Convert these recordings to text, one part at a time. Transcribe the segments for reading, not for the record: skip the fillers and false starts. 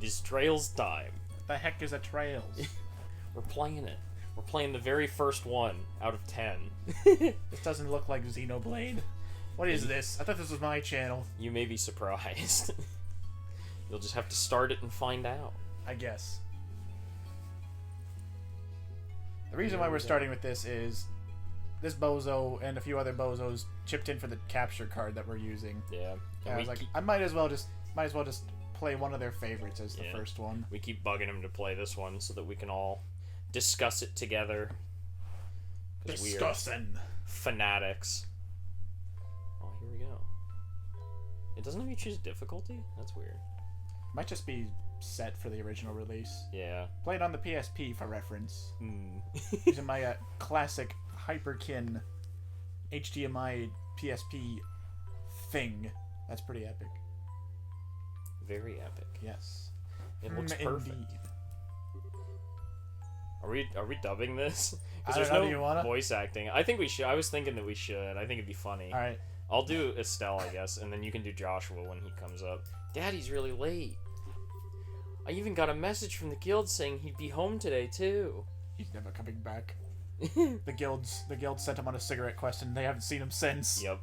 It is Trails time. What the heck is a Trails? We're playing it. We're playing the very first one out of 10. This doesn't look like Xenoblade. What is this? I thought this was my channel. You may be surprised. You'll just have to start it and find out. I guess. The reason why we're starting with this is this bozo and a few other bozos chipped in for the capture card that we're using. Yeah. And I was like, I might as well just play one of their favorites as the first one. We keep bugging him to play this one so that we can all discuss it together. Discussing. We are fanatics. Oh, here we go. It doesn't have you choose difficulty? That's weird. Might just be set for the original release. Yeah. Played on the PSP for reference. Mm. Using my classic Hyperkin HDMI PSP thing. That's pretty epic. Very epic. Yes. It looks perfect. Indeed. Are we dubbing this? I Because don't there's know, no voice acting. I think we should. I was thinking that we should. I think it'd be funny. All right. I'll do Estelle, I guess, and then you can do Joshua when he comes up. Daddy's really late. I even got a message from the guild saying he'd be home today too. He's never coming back. The guild sent him on a cigarette quest and they haven't seen him since. Yep.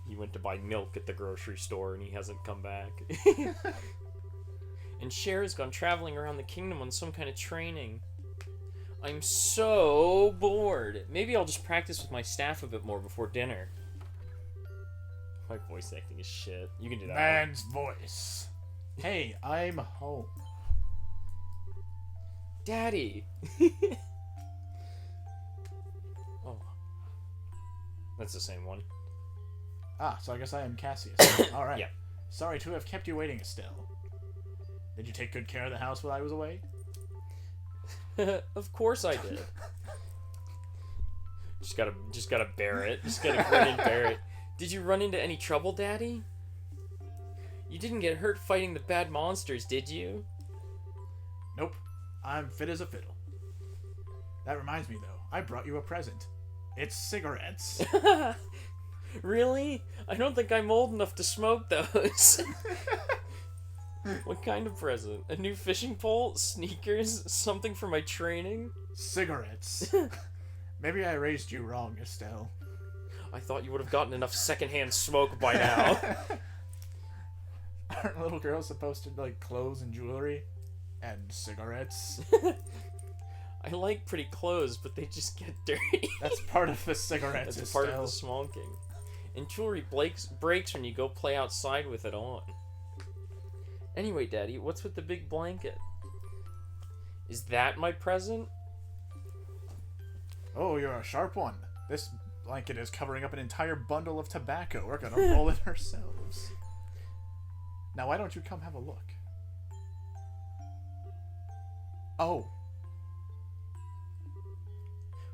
He went to buy milk at the grocery store and he hasn't come back. And Cher's gone traveling around the kingdom on some kind of training. I'm so bored. Maybe I'll just practice with my staff a bit more before dinner. My voice acting is shit. You can do that. Man's voice. Hey, I'm home. Daddy! Oh. That's the same one. Ah, so I guess I am Cassius. Alright. Yeah. Sorry to have kept you waiting, Estelle. Did you take good care of the house while I was away? Of course I did. Just gotta bear it. Just gotta grin and bear it. Did you run into any trouble, Daddy? You didn't get hurt fighting the bad monsters, did you? Nope. I'm fit as a fiddle. That reminds me, though. I brought you a present. It's cigarettes. Really? I don't think I'm old enough to smoke those. What kind of present? A new fishing pole? Sneakers? Something for my training? Cigarettes. Maybe I raised you wrong, Estelle. I thought you would have gotten enough secondhand smoke by now. Aren't little girls supposed to like clothes and jewelry? And cigarettes? I like pretty clothes, but they just get dirty. That's part of the cigarettes, That's Estelle. part of the smoking. And jewelry breaks when you go play outside with it on. Anyway, Daddy, what's with the big blanket? Is that my present? Oh, you're a sharp one. This blanket is covering up an entire bundle of tobacco. We're gonna roll it ourselves. Now, why don't you come have a look? Oh.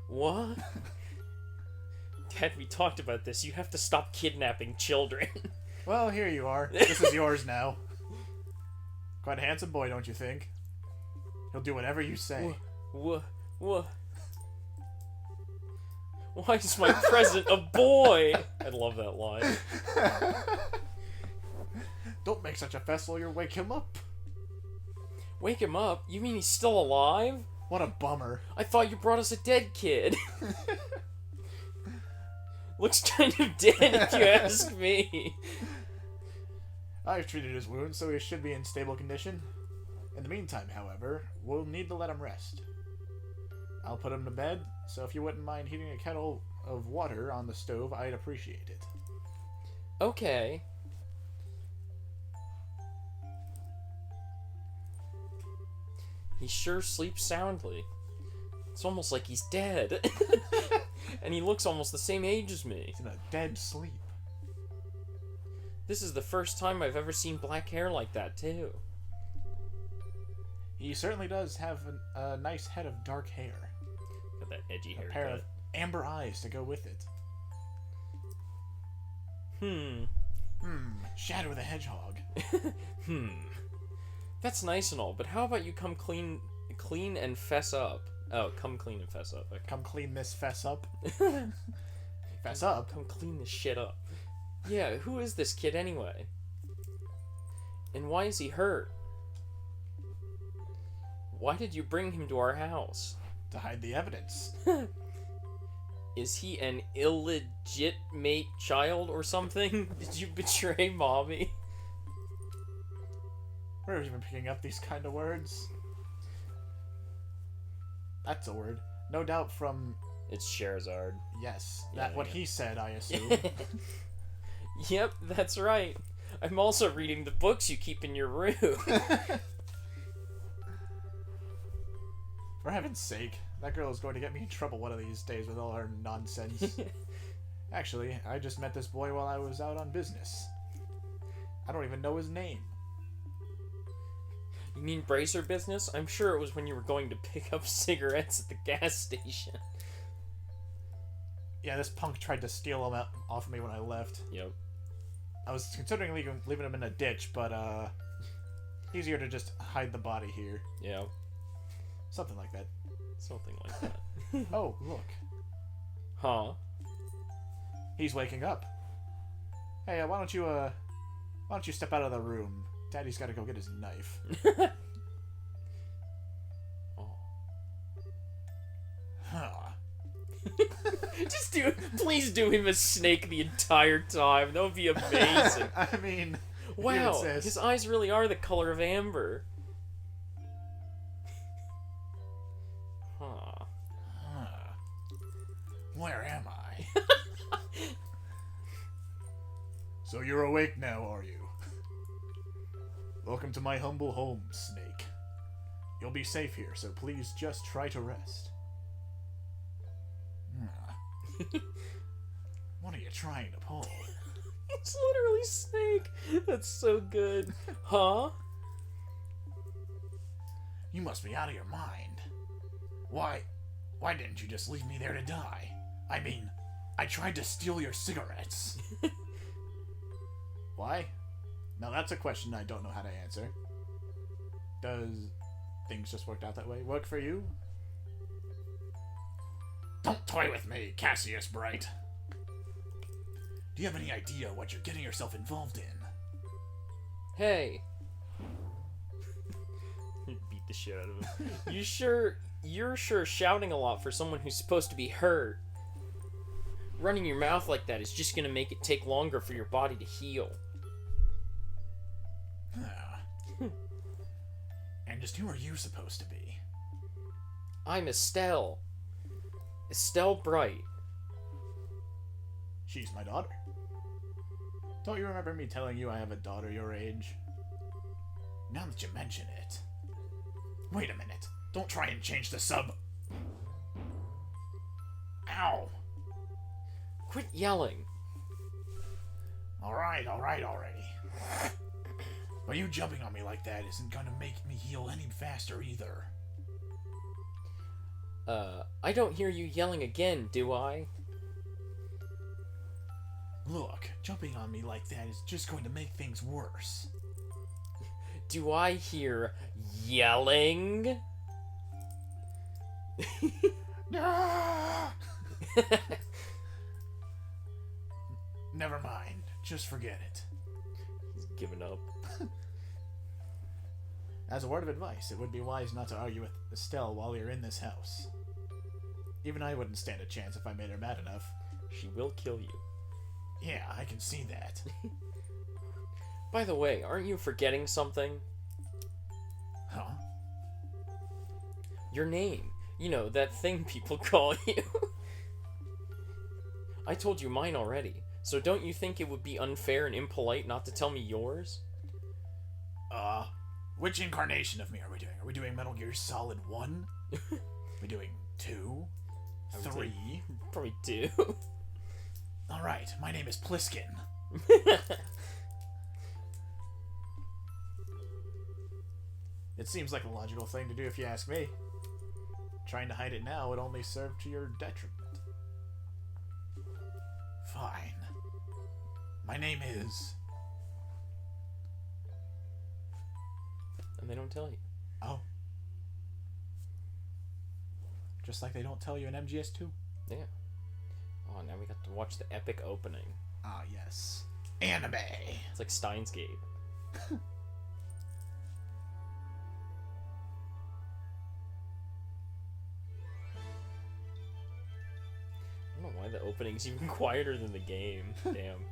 What? Dad, we talked about this. You have to stop kidnapping children. Well, here you are. This is yours now. Quite a handsome boy, don't you think? He'll do whatever you say. What? Why is my present a boy? I love that line. Don't make such a fuss or you'll wake him up. Wake him up? You mean he's still alive? What a bummer. I thought you brought us a dead kid. Looks kind of dead if you ask me. I've treated his wounds, so he should be in stable condition. In the meantime, however, we'll need to let him rest. I'll put him to bed, so if you wouldn't mind heating a kettle of water on the stove, I'd appreciate it. Okay. He sure sleeps soundly. It's almost like he's dead. And he looks almost the same age as me. He's in a dead sleep. This is the first time I've ever seen black hair like that, too. He certainly does have a nice head of dark hair. Got that edgy haircut. A pair of amber eyes to go with it. Shadow the Hedgehog. That's nice and all, but how about you come clean and fess up? Oh, come clean and fess up. Okay. Come clean this fess up. Fess up? Come clean this shit up. Yeah, who is this kid anyway? And why is he hurt? Why did you bring him to our house? To hide the evidence. Is he an illegitimate child or something? Did you betray mommy? Where have you been picking up these kind of words? That's a word. No doubt from... It's Scheherazade. Yes, Yeah, that what yeah. he said, I assume. Yep, that's right. I'm also reading the books you keep in your room. For heaven's sake, that girl is going to get me in trouble one of these days with all her nonsense. Actually, I just met this boy while I was out on business. I don't even know his name. You mean bracer business? I'm sure it was when you were going to pick up cigarettes at the gas station. Yeah, this punk tried to steal them off me when I left. Yep. I was considering leaving him in a ditch, but easier to just hide the body here. Yeah. Something like that. Something like that. Oh, look. Huh? He's waking up. Hey, why don't you step out of the room? Daddy's got to go get his knife. Oh. Huh. Just please do him as Snake the entire time. That would be amazing. I mean, Wow, his eyes really are the color of amber. Huh. Where am I? So you're awake now, are you? Welcome to my humble home, Snake. You'll be safe here, so please just try to rest. What are you trying to pull? It's literally Snake. That's so good. Huh? You must be out of your mind. Why didn't you just leave me there to die? I mean, I tried to steal your cigarettes. Why? Now that's a question I don't know how to answer. Does things just worked out that way? Work for you? Don't toy with me, Cassius Bright. Do you have any idea what you're getting yourself involved in? Hey. Beat the shit out of him. You're sure shouting a lot for someone who's supposed to be hurt. Running your mouth like that is just gonna make it take longer for your body to heal. And just who are you supposed to be? I'm Estelle. Estelle Bright. She's my daughter. Don't you remember me telling you I have a daughter your age? Now that you mention it. Wait a minute. Don't try and change the sub. Ow. Quit yelling. Alright already. But you jumping on me like that isn't gonna make me heal any faster either. I don't hear you yelling again, do I? Look, jumping on me like that is just going to make things worse. Do I hear yelling? Never mind. Just forget it. He's given up. As a word of advice, it would be wise not to argue with Estelle while you're in this house. Even I wouldn't stand a chance if I made her mad enough. She will kill you. Yeah, I can see that. By the way, aren't you forgetting something? Huh? Your name. You know, that thing people call you. I told you mine already, so don't you think it would be unfair and impolite not to tell me yours? Which incarnation of me are we doing? Are we doing Metal Gear Solid 1? Are we doing 2? 3? Probably 2. Alright, my name is Pliskin. It seems like a logical thing to do if you ask me. Trying to hide it now would only serve to your detriment. Fine. My name is... And they don't tell you. Oh. Just like they don't tell you in MGS2. Yeah. Oh, now we got to watch the epic opening. Ah, yes. Anime! It's like Steins Gate. opening's even quieter than the game. Damn.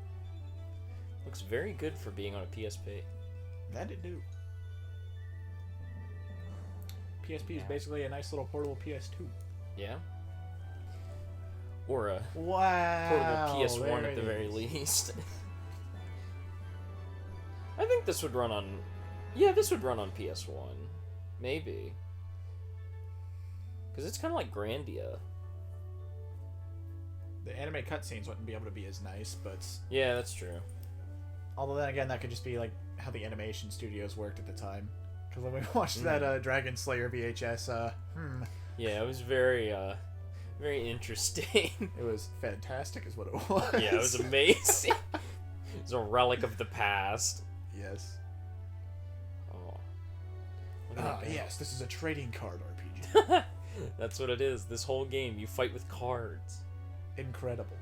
Looks very good for being on a PSP. That it do. PSP is basically a nice little portable PS2. Yeah. Or a Wow. portable PS1 at the very least. I think this would run on... Yeah, this would run on PS1. Maybe. Because it's kind of like Grandia. The anime cutscenes wouldn't be able to be as nice, but... Yeah, that's true. Although then again, that could just be like how the animation studios worked at the time. Because when we watched that Dragon Slayer VHS, Yeah, it was very interesting. it was fantastic is what it was. Yeah, it was amazing. It was a relic of the past. Yes. Oh. Yes, this is a trading card RPG. That's what it is. This whole game, you fight with cards. Incredible.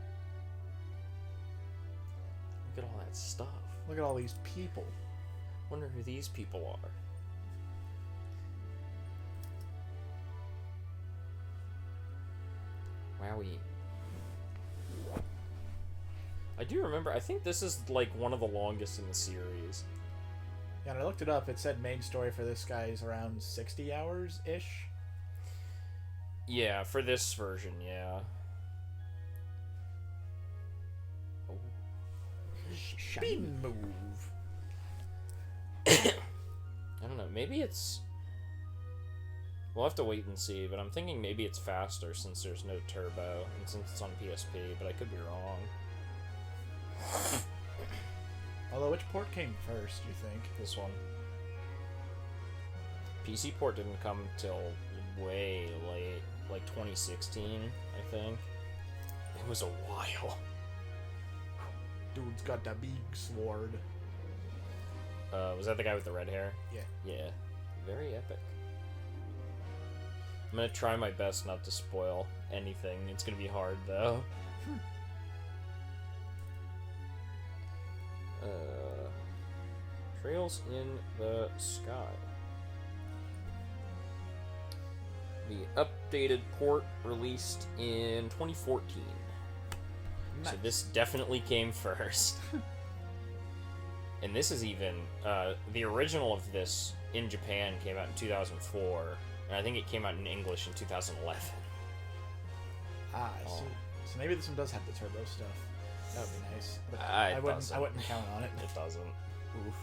Look at all that stuff. Look at all these people. Wonder who these people are. Wowie. I do remember, I think this is like one of the longest in the series. Yeah, and I looked it up. It said main story for this guy is around 60 hours-ish. Yeah, for this version, yeah. Oh. Spin move. I don't know, maybe it's... We'll have to wait and see, but I'm thinking maybe it's faster since there's no turbo, and since it's on PSP, but I could be wrong. Although, which port came first, you think? This one. PC port didn't come till way late, like 2016, I think. It was a while. Dude's got the big sword. Was that the guy with the red hair? Yeah. Yeah. Very epic. I'm gonna try my best not to spoil anything. It's gonna be hard, though. Trails in the Sky. The updated port released in 2014. Nice. So this definitely came first. And this is even... the original of this in Japan came out in 2004. And I think it came out in English in 2011. Ah, I see. So maybe this one does have the turbo stuff. That would be nice. But It I wouldn't count on it. It doesn't. Oof.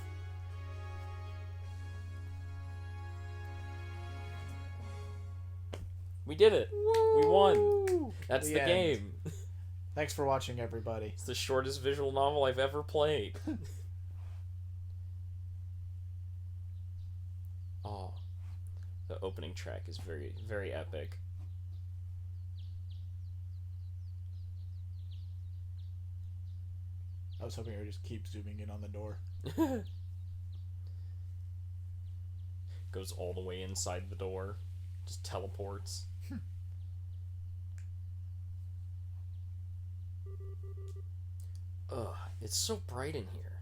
We did it! Woo! We won! That's the end. game. Thanks for watching, everybody. It's the shortest visual novel I've ever played. Oh. The opening track is very, very epic. I was hoping I would just keep zooming in on the door. Goes all the way inside the door. Just teleports. Ugh, it's so bright in here.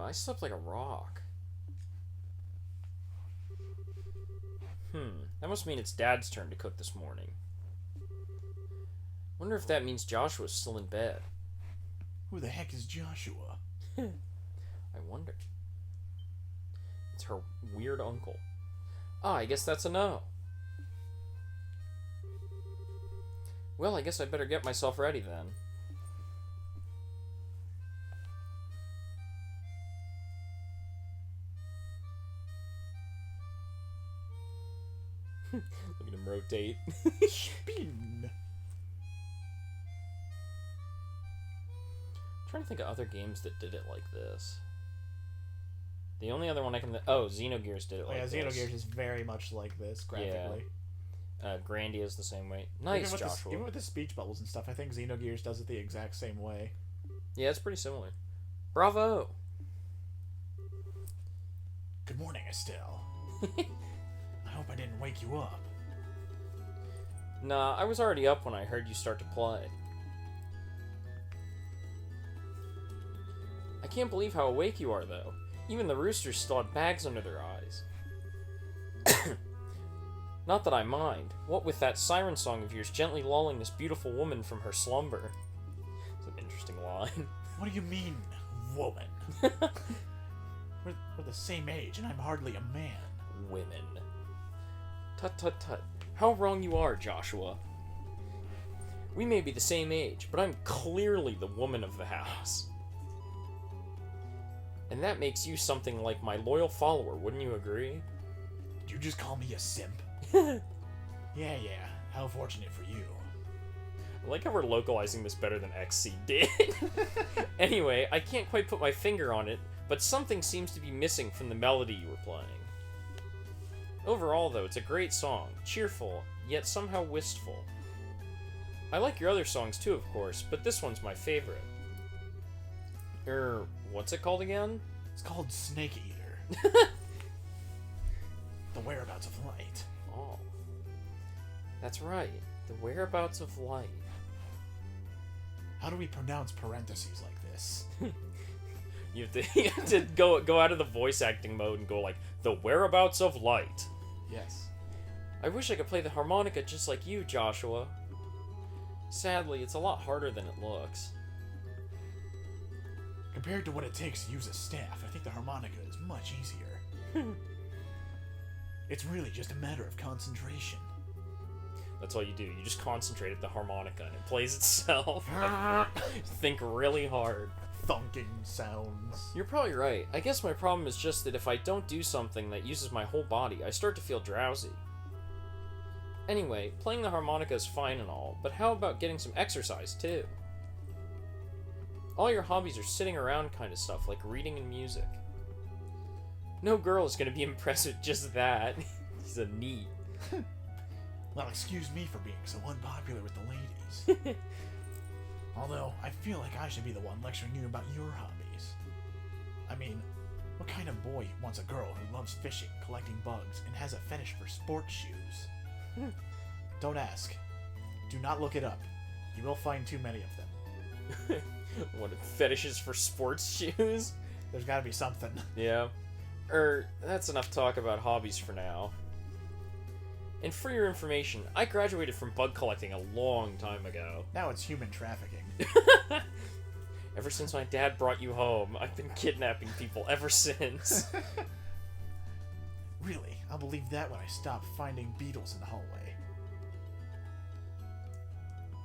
I slept like a rock. That must mean it's Dad's turn to cook this morning. Wonder if that means Joshua's still in bed. Who the heck is Joshua? I wonder. It's her weird uncle. Ah, I guess that's a no. Well, I guess I better get myself ready then. Look at him rotate. Spin. Trying to think of other games that did it like this. The only other one I can... Oh, Xenogears did it like this. Yeah, Xenogears is very much like this, graphically. Grandia is the same way. Nice, Joshua. Even with the speech bubbles and stuff, I think Xenogears does it the exact same way. Yeah, it's pretty similar. Bravo! Good morning, Estelle. I hope I didn't wake you up. Nah, I was already up when I heard you start to play. I can't believe how awake you are, though. Even the roosters still have bags under their eyes. Not that I mind. What with that siren song of yours gently lulling this beautiful woman from her slumber. It's an interesting line. What do you mean, woman? We're the same age, and I'm hardly a man. Women. Tut tut tut. How wrong you are, Joshua. We may be the same age, but I'm clearly the woman of the house. And that makes you something like my loyal follower, wouldn't you agree? Did you just call me a simp? Yeah. How fortunate for you. I like how we're localizing this better than XC did. Anyway, I can't quite put my finger on it, but something seems to be missing from the melody you were playing. Overall, though, it's a great song, cheerful, yet somehow wistful. I like your other songs too, of course, but this one's my favorite. What's it called again? It's called Snake Eater. The Whereabouts of Light. Oh. That's right. The Whereabouts of Light. How do we pronounce parentheses like this? You have to go out of the voice acting mode and go like, the Whereabouts of Light. Yes. I wish I could play the harmonica just like you, Joshua. Sadly, it's a lot harder than it looks. Compared to what it takes to use a staff, I think the harmonica is much easier. It's really just a matter of concentration. That's all you do. You just concentrate at the harmonica and it plays itself. Think really hard. Thunking sounds. You're probably right. I guess my problem is just that if I don't do something that uses my whole body, I start to feel drowsy. Anyway, playing the harmonica is fine and all, but how about getting some exercise too? All your hobbies are sitting around kind of stuff, like reading and music. No girl is going to be impressed with just that. He's a neat. Well, excuse me for being so unpopular with the ladies. Although, I feel like I should be the one lecturing you about your hobbies. I mean, what kind of boy wants a girl who loves fishing, collecting bugs, and has a fetish for sports shoes? Don't ask. Do not look it up. You will find too many of them. What, fetishes for sports shoes? There's gotta be something. Yeah. That's enough talk about hobbies for now. And for your information, I graduated from bug collecting a long time ago. Now it's human trafficking. Ever since my dad brought you home, I've been kidnapping people ever since. Really? I'll believe that when I stop finding beetles in the hallway.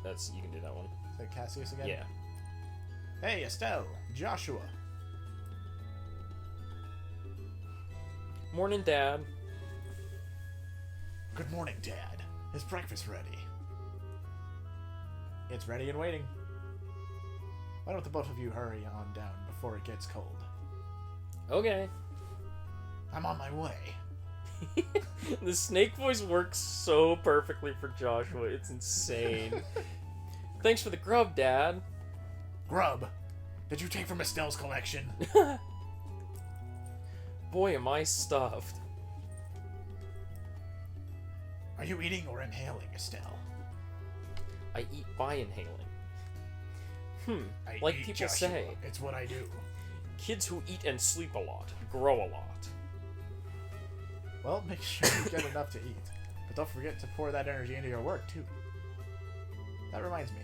You can do that one. Is that Cassius again? Yeah. Hey, Estelle! Joshua! Morning, Dad. Good morning, Dad. Is breakfast ready? It's ready and waiting. Why don't the both of you hurry on down before it gets cold? Okay. I'm on my way. The snake voice works so perfectly for Joshua. It's insane. Thanks for the grub, Dad. Grub? Did you take from Estelle's collection? Boy, am I stuffed. Are you eating or inhaling, Estelle? I eat by inhaling. I Like eat, people Joshua. say. It's what I do. Kids who eat and sleep a lot grow a lot. Well, make sure you get enough to eat. But don't forget to pour that energy into your work, too. That reminds me.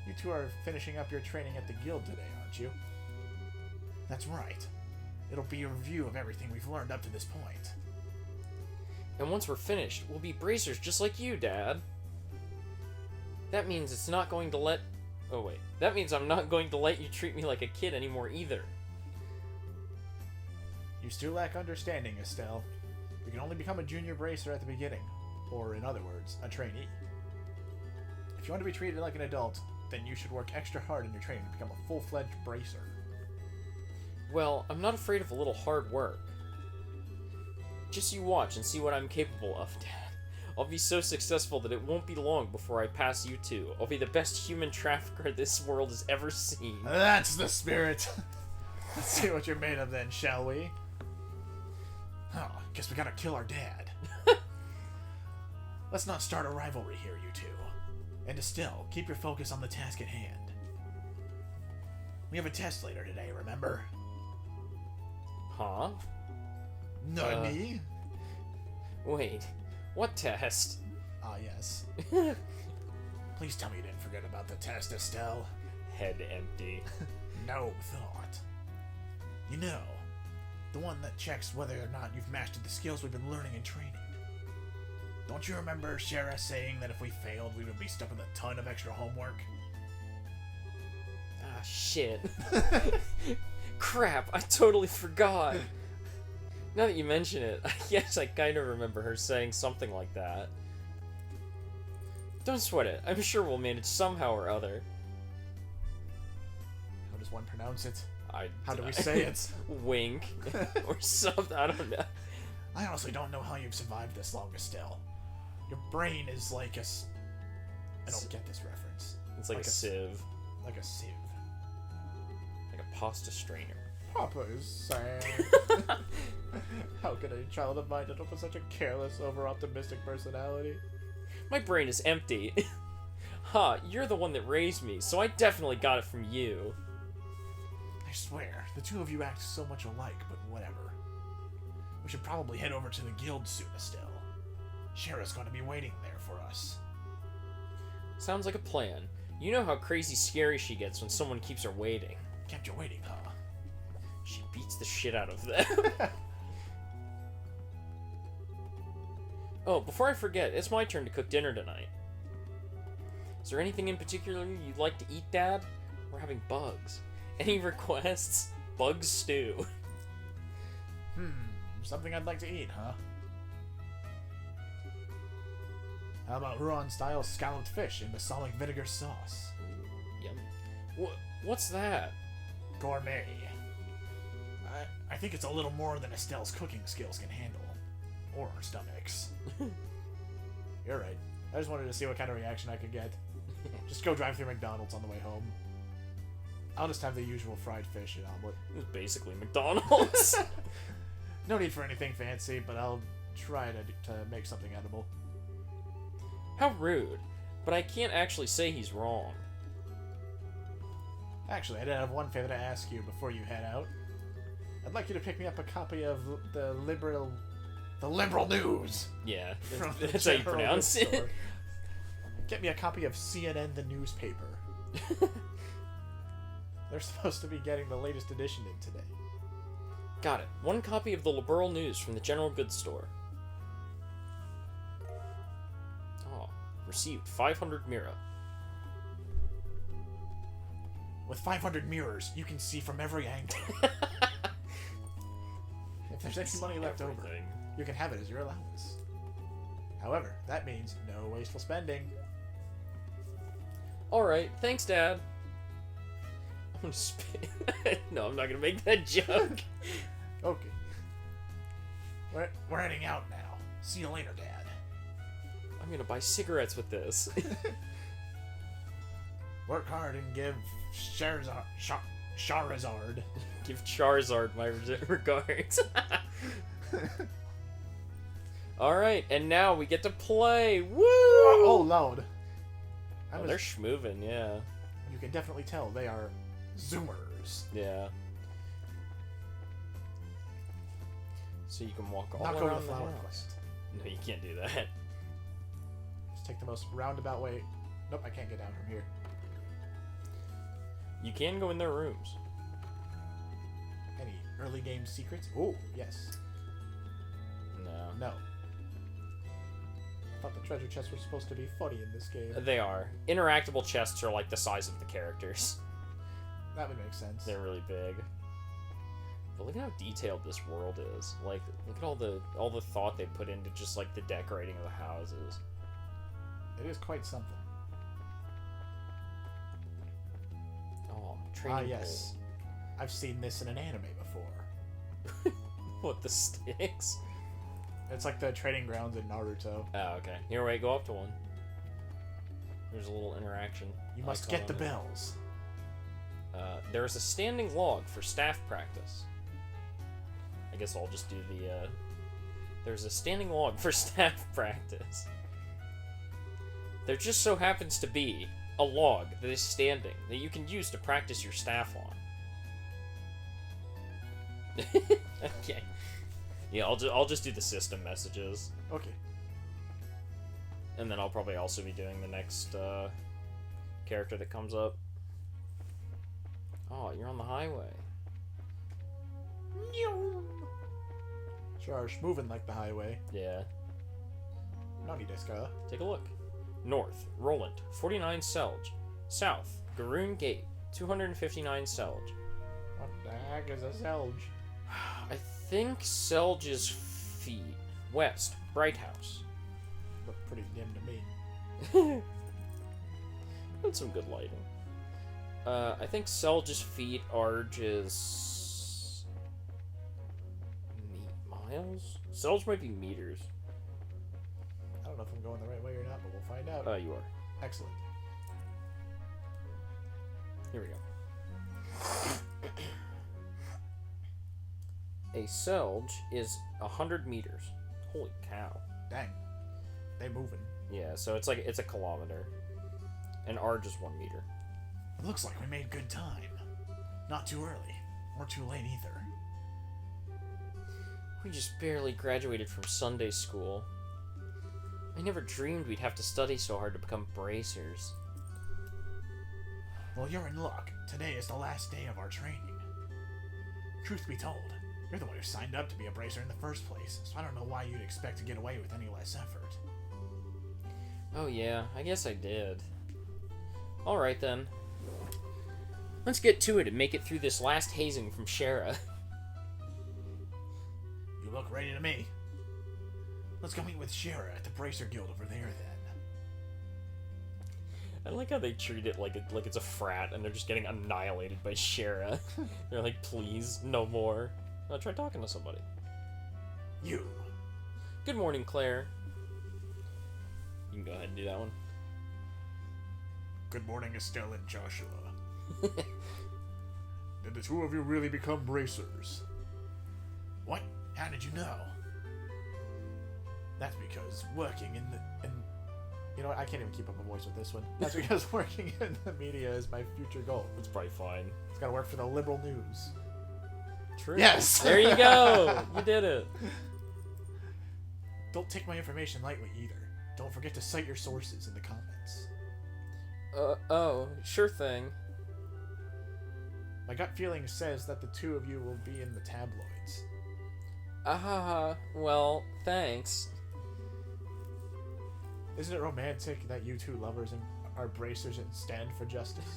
You two are finishing up your training at the guild today, aren't you? That's right. It'll be a review of everything we've learned up to this point. And once we're finished, we'll be bracers just like you, Dad. That means it's not going to let... Oh, wait. That means I'm not going to let you treat me like a kid anymore, either. You still lack understanding, Estelle. You can only become a junior bracer at the beginning. Or, in other words, a trainee. If you want to be treated like an adult, then you should work extra hard in your training to become a full-fledged bracer. Well, I'm not afraid of a little hard work. Just you watch and see what I'm capable of, Dad. I'll be so successful that it won't be long before I pass you two. I'll be the best human trafficker this world has ever seen. That's the spirit! Let's see what you're made of then, shall we? Oh, guess we gotta kill our dad. Let's not start a rivalry here, you two. And Estelle, keep your focus on the task at hand. We have a test later today, remember? Huh? Nani? Wait. What test? Ah, yes. Please tell me you didn't forget about the test, Estelle. Head empty. No thought. You know, the one that checks whether or not you've mastered the skills we've been learning and training. Don't you remember Shara saying that if we failed, we would be stuck with a ton of extra homework? Ah, shit. Crap, I totally forgot. Now that you mention it, yes, I kind of remember her saying something like that. Don't sweat it. I'm sure we'll manage somehow or other. How does one pronounce it? How do we say it? Wink. Or something, I don't know. I honestly don't know how you've survived this long, Estelle. Your brain is like a... I don't get this reference. It's like a sieve. Like a sieve. Like a pasta strainer. Papa is sad. How could a child of mine end up with such a careless, over-optimistic personality? My brain is empty. Ha, you're the one that raised me, so I definitely got it from you. I swear, the two of you act so much alike, but whatever. We should probably head over to the guild soon, Estelle. Shara's going to be waiting there for us. Sounds like a plan. You know how crazy scary she gets when someone keeps her waiting. Kept you waiting, huh? She beats the shit out of them. Oh, before I forget, it's my turn to cook dinner tonight. Is there anything in particular you'd like to eat, Dad? We're having bugs. Any requests? Bug stew. Something I'd like to eat, huh? How about Huron-style scalloped fish in balsamic vinegar sauce? Yum. What's that? Gourmet. I think it's a little more than Estelle's cooking skills can handle. Or our stomachs. You're right. I just wanted to see what kind of reaction I could get. Just go drive through McDonald's on the way home. I'll just have the usual fried fish and omelet. It was basically McDonald's. No need for anything fancy, but I'll try to make something edible. How rude. But I can't actually say he's wrong. Actually, I did have one favor to ask you before you head out. I'd like you to pick me up a copy of the Liberal News. Yeah, From that's how you pronounce it. Store. Get me a copy of CNN the newspaper. They're supposed to be getting the latest edition in today. Got it. One copy of the Liberal News from the General Goods Store. Oh, received 500 Mira. With 500 mirrors, you can see from every angle. If there's any money left over, you can have it as your allowance. However, that means no wasteful spending. Alright, thanks, Dad. I'm gonna spit. No, I'm not gonna make that joke. Okay. We're heading out now. See you later, Dad. I'm gonna buy cigarettes with this. Work hard and give Charizard. Give Charizard my regards. Alright, and now we get to play! Woo! Oh, loud. They're schmoovin', yeah. You can definitely tell they are Zoomers. Yeah. So you can walk all Not go to around the the flower house. quest. No, you can't do that. Just take the most roundabout way. Nope, I can't get down from here. You can go in their rooms. Any early game secrets? Oh, yes. No. No. I thought the treasure chests were supposed to be funny in this game. They are. Interactable chests are like the size of the characters. That would make sense. They're really big. But look at how detailed this world is. Like, look at all the thought they put into just like the decorating of the houses. It is quite something. Oh, training yes. I've seen this in an anime before. pool. What, the sticks? It's like the training grounds in Naruto. Oh, okay. Here, wait, go up to one. There's a little interaction. You must icon get the on it. bells. There is a standing log for staff practice. I guess I'll just do the, There's a standing log for staff practice. There just so happens to be a log that is standing that you can use to practice your staff on. Okay. Yeah, I'll just do the system messages. Okay. And then I'll probably also be doing the next character that comes up. Oh, you're on the highway. Sure, moving like the highway. Yeah. Naughty deska. Take a look. North, Roland, 49 Selge. South, Garoon Gate, 259 Selge. What the heck is a Selge? I think Selge is feet. West, Bright House. Look pretty dim to me. That's some good lighting. I think Selge's feet, Arge is... miles? Selge might be meters. I don't know if I'm going the right way or not, but we'll find out. You are. Excellent. Here we go. A Selge is 100 meters. Holy cow. Dang. They moving. Yeah, so it's a kilometer. And Arge is 1 meter. It looks like we made good time. Not too early. Or too late either. We just barely graduated from Sunday school. I never dreamed we'd have to study so hard to become bracers. Well, you're in luck. Today is the last day of our training. Truth be told, you're the one who signed up to be a bracer in the first place, so I don't know why you'd expect to get away with any less effort. Oh yeah, I guess I did. Alright then. Let's get to it and make it through this last hazing from Shara. You look ready to me. Let's go meet with Shara at the Bracer Guild over there, then. I like how they treat it like it's a frat and they're just getting annihilated by Shara. They're like, please, no more. I'll try talking to somebody. You. Good morning, Claire. You can go ahead and do that one. Good morning, Estelle and Joshua. Did the two of you really become bracers? What? How did you know? That's because working in you know what, I can't even keep up a voice with this one. That's because working in the media is my future goal. It's probably fine. It's gotta work for the liberal news. True. Yes! There you go! You did it. Don't take my information lightly either. Don't forget to cite your sources in the comments. Oh, sure thing. My gut feeling says that the two of you will be in the tabloids. Well, thanks. Isn't it romantic that you two lovers are bracers and stand for justice?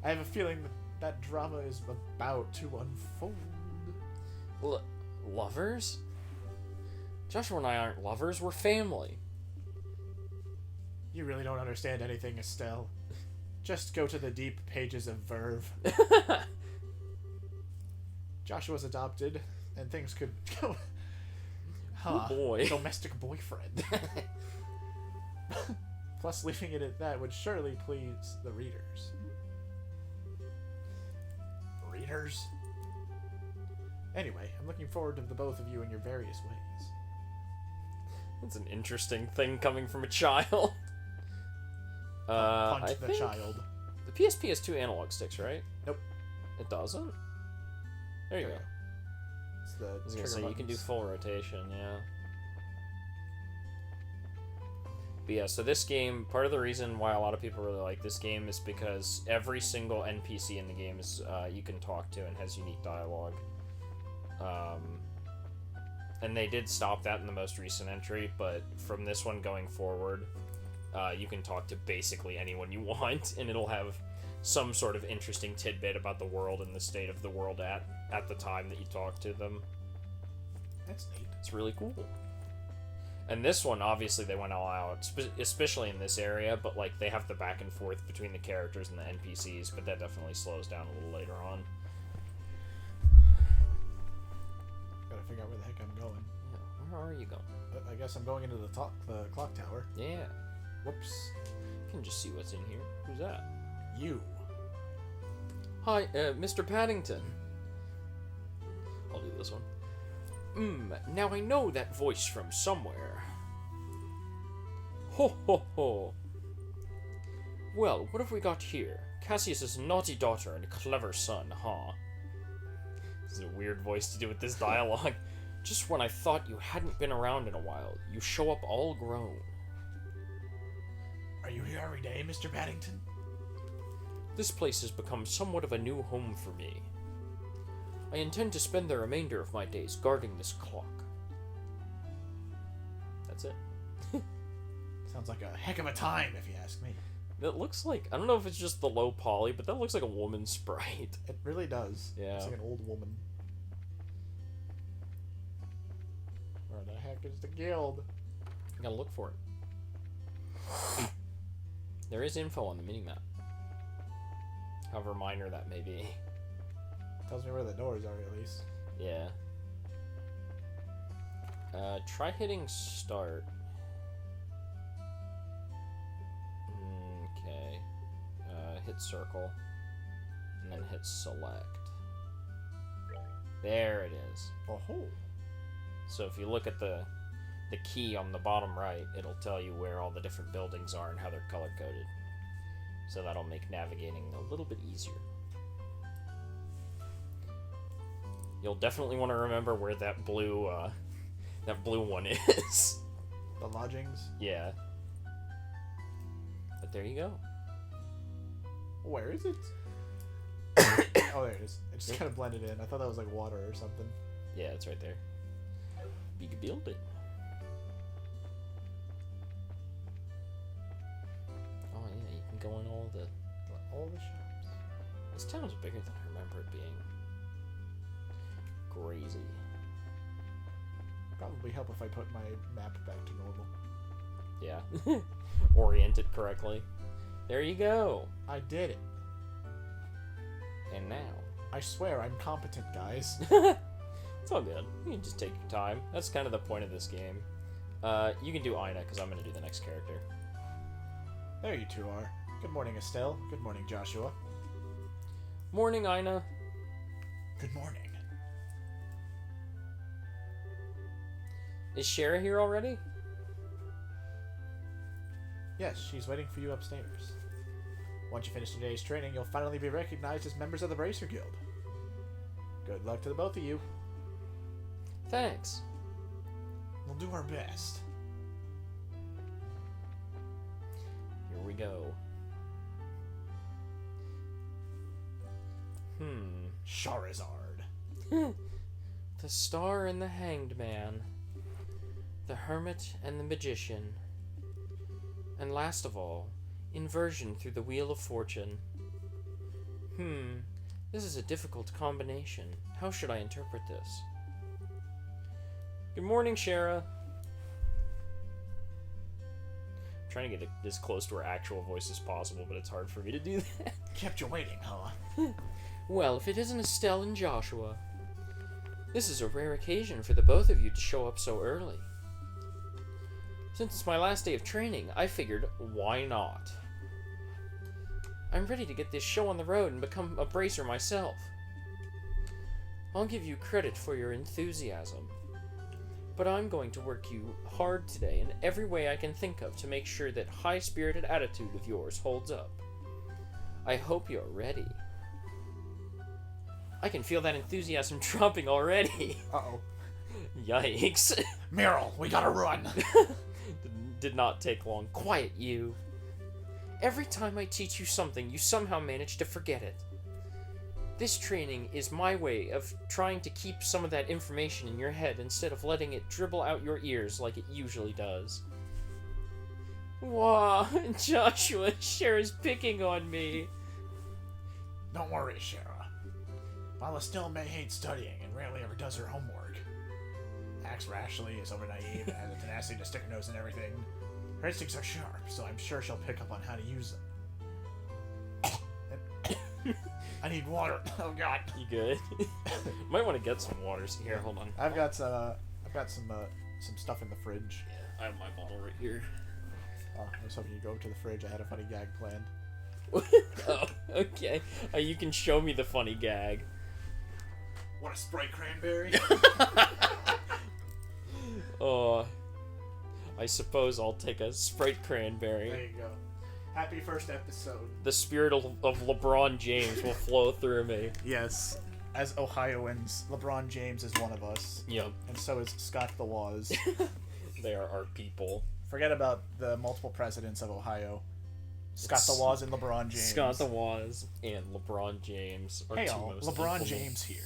I have a feeling that drama is about to unfold. Lovers? Joshua and I aren't lovers, we're family. You really don't understand anything, Estelle. Just go to the deep pages of Verve. Joshua's adopted, and things could go... Oh boy. Domestic boyfriend. Plus, leaving it at that would surely please the readers. Readers? Anyway, I'm looking forward to the both of you in your various ways. That's an interesting thing coming from a child. Punch I the think child. The PSP has 2 analog sticks, right? Nope. It doesn't? There you go. It's the I was gonna say, you can do full rotation, yeah. But yeah, so this game, part of the reason why a lot of people really like this game is because every single NPC in the game is you can talk to and has unique dialogue. And they did stop that in the most recent entry, but from this one going forward, you can talk to basically anyone you want, and it'll have some sort of interesting tidbit about the world and the state of the world at the time that you talk to them. That's neat. It's really cool. And this one, obviously, they went all out, especially in this area, but like they have the back and forth between the characters and the NPCs, but that definitely slows down a little later on. Gotta figure out where the heck I'm going. Yeah, where are you going? I guess I'm going into the clock tower. Yeah. Whoops. You can just see what's in here. Who's that? You. Hi, Mr. Paddington. I'll do this one. Now I know that voice from somewhere. Ho ho ho. Well, what have we got here? Cassius's naughty daughter and clever son, huh? This is a weird voice to do with this dialogue. Just when I thought you hadn't been around in a while, you show up all grown. Are you here every day, Mr. Paddington? This place has become somewhat of a new home for me. I intend to spend the remainder of my days guarding this clock. That's it. Sounds like a heck of a time, if you ask me. That looks like, I don't know if it's just the low poly, but that looks like a woman's sprite. It really does. Yeah. It's like an old woman. Where the heck is the guild? I gotta look for it. There is info on the minimap. However minor that may be. Tells me where the doors are, at least. Yeah. Try hitting start. Okay. Hit circle. And then hit select. There it is. Oh. So if you look at the key on the bottom right, it'll tell you where all the different buildings are and how they're color-coded. So that'll make navigating a little bit easier. You'll definitely want to remember where that blue one is. The lodgings? Yeah. But there you go. Where is it? Oh, there it is. It just kind of blended in. I thought that was like water or something. Yeah, it's right there. Big building. Oh yeah, you can go in all the shops. This town is bigger than I remember it being. Crazy. Probably help if I put my map back to normal. Yeah. Orient it correctly. There you go. I did it. And now. I swear I'm competent, guys. It's all good. You can just take your time. That's kind of the point of this game. You can do Ina, because I'm going to do the next character. There you two are. Good morning, Estelle. Good morning, Joshua. Morning, Ina. Good morning. Is Shara here already? Yes, she's waiting for you upstairs. Once you finish today's training, you'll finally be recognized as members of the Bracer Guild. Good luck to the both of you. Thanks. We'll do our best. Here we go. Charizard. The Star and the Hanged Man. The Hermit and the Magician. And last of all, Inversion through the Wheel of Fortune. This is a difficult combination. How should I interpret this? Good morning, Shara. I'm trying to get as close to her actual voice as possible, but it's hard for me to do that. Kept you waiting, huh? Well, if it isn't Estelle and Joshua. This is a rare occasion for the both of you to show up so early. Since it's my last day of training, I figured, why not? I'm ready to get this show on the road and become a bracer myself. I'll give you credit for your enthusiasm. But I'm going to work you hard today in every way I can think of to make sure that high-spirited attitude of yours holds up. I hope you're ready. I can feel that enthusiasm dropping already. Uh-oh. Yikes. Meryl, we gotta run. Did not take long. Quiet, you. Every time I teach you something, you somehow manage to forget it. This training is my way of trying to keep some of that information in your head instead of letting it dribble out your ears like it usually does. Wow, Joshua, Shara's picking on me. Don't worry, Shara. While Estelle may hate studying and rarely ever does her homework, acts rashly, is over naive, and has a tenacity to stick her nose in everything, her instincts are sharp, so I'm sure she'll pick up on how to use them. I need water. Oh god. You good? Might want to get some waters. Here, hold on. I've got some stuff in the fridge. Yeah, I have my bottle right here. Oh, I was hoping you'd go to the fridge. I had a funny gag planned. Oh, okay. You can show me the funny gag. Want a Sprite cranberry? I suppose I'll take a Sprite cranberry. There you go. Happy first episode. The spirit of LeBron James will flow through me. Yes. As Ohioans, LeBron James is one of us. Yep. And so is Scott the Waz. They are our people. Forget about the multiple presidents of Ohio. Scott the Waz and LeBron James. Scott the Waz and LeBron James are Hey two all, most LeBron infamous- James here.